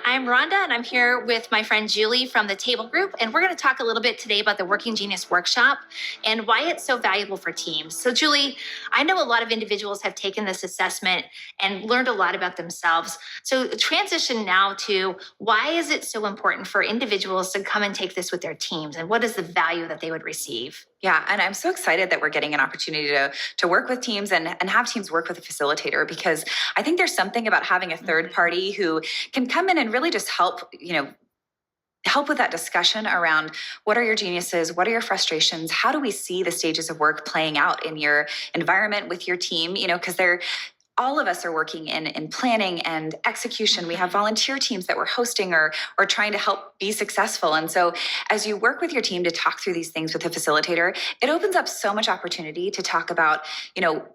I'm Rhonda, and I'm here with my friend Julie from the Table Group, and we're going to talk a little bit today about the Working Genius Workshop and why it's so valuable for teams. So, Julie, I know a lot of individuals have taken this assessment and learned a lot about themselves. So, transition now to why is it so important for individuals to come and take this with their teams, and what is the value that they would receive? Yeah, and I'm so excited that we're getting an opportunity to work with teams and have teams work with a facilitator, because I think there's something about having a third party who can come in and really just help with that discussion around what are your geniuses, what are your frustrations, how do we see the stages of work playing out in your environment with your team, because all of us are working in planning and execution. We have volunteer teams that we're hosting or trying to help be successful. And so as you work with your team to talk through these things with a facilitator, it opens up so much opportunity to talk about,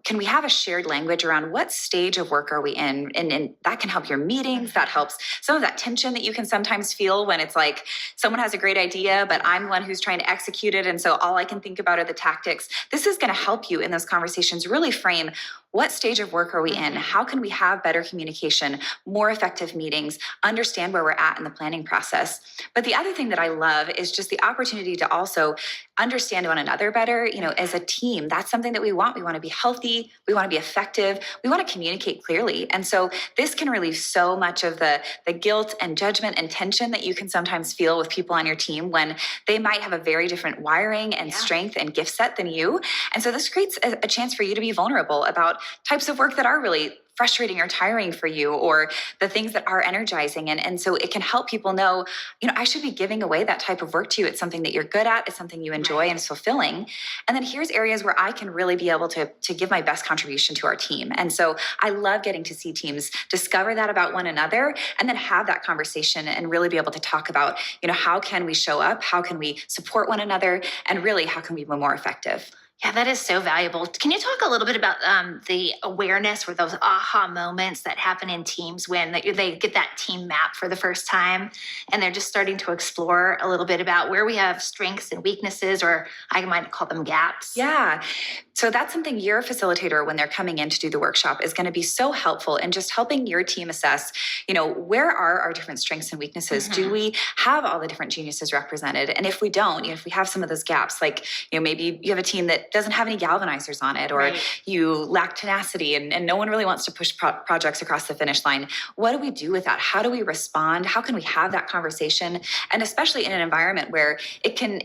can we have a shared language around what stage of work are we in? And that can help your meetings. That helps some of that tension that you can sometimes feel when it's like someone has a great idea, but I'm one who's trying to execute it. And so all I can think about are the tactics. This is going to help you in those conversations really frame what stage of work are we in? How can we have better communication, more effective meetings, understand where we're at in the planning process? But the other thing that I love is just the opportunity to also understand one another better. As a team, that's something that we want. We want to be healthy. We want to be effective. We want to communicate clearly. And so this can relieve so much of the guilt and judgment and tension that you can sometimes feel with people on your team when they might have a very different wiring and strength and gift set than you. And so this creates a chance for you to be vulnerable about types of work that are really frustrating or tiring for you, or the things that are energizing. And so it can help people know, I should be giving away that type of work to you. It's something that you're good at. It's something you enjoy and it's fulfilling. And then here's areas where I can really be able to give my best contribution to our team. And so I love getting to see teams discover that about one another and then have that conversation and really be able to talk about, how can we show up? How can we support one another? And really, how can we be more effective? Yeah, that is so valuable. Can you talk a little bit about the awareness or those aha moments that happen in teams when they get that team map for the first time and they're just starting to explore a little bit about where we have strengths and weaknesses, or I might call them gaps? Yeah. So that's something your facilitator, when they're coming in to do the workshop, is going to be so helpful in just helping your team assess, where are our different strengths and weaknesses? Do we have all the different geniuses represented? And if we don't, if we have some of those gaps, like, maybe you have a team that doesn't have any galvanizers on it, or you lack tenacity and no one really wants to push projects across the finish line. What do we do with that? How do we respond? How can we have that conversation? And especially in an environment where it can,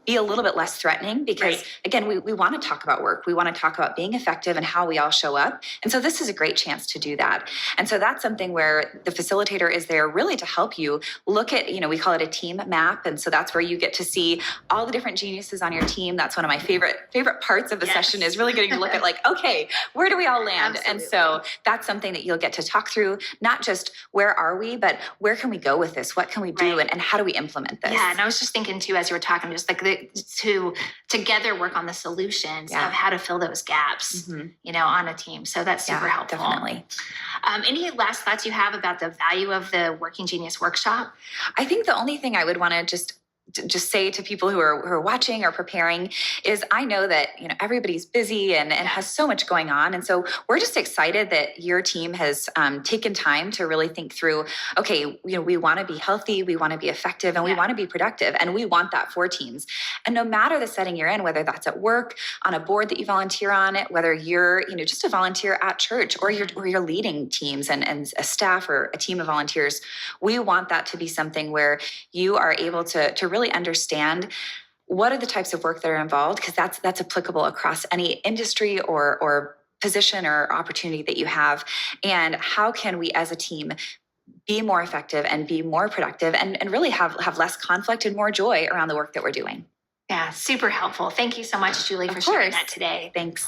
be a little bit less threatening, because again, we want to talk about work. We want to talk about being effective and how we all show up. And so this is a great chance to do that. And so that's something where the facilitator is there really to help you look at, we call it a team map. And so that's where you get to see all the different geniuses on your team. That's one of my favorite parts of the session, is really getting to look at okay, where do we all land? Absolutely. And so that's something that you'll get to talk through, not just where are we, but where can we go with this? What can we do? And how do we implement this? Yeah, and I was just thinking too, as you were talking, just to together work on the solutions of how to fill those gaps, on a team. So that's super helpful. Definitely. Any last thoughts you have about the value of the Working Genius Workshop? I think the only thing I would want to just say to people who are watching or preparing is, I know that everybody's busy and has so much going on, and so we're just excited that your team has taken time to really think through, okay, we want to be healthy, we want to be effective, and we want to be productive, and we want that for teams. And no matter the setting you're in, whether that's at work, on a board that you volunteer on, whether you're just a volunteer at church, or you're leading teams and a staff or a team of volunteers, we want that to be something where you are able to really understand what are the types of work that are involved, because that's applicable across any industry or position or opportunity that you have, and how can we as a team be more effective and be more productive and really have less conflict and more joy around the work that we're doing. Yeah, super helpful. Thank you so much, Julie, for sharing that today. Thanks.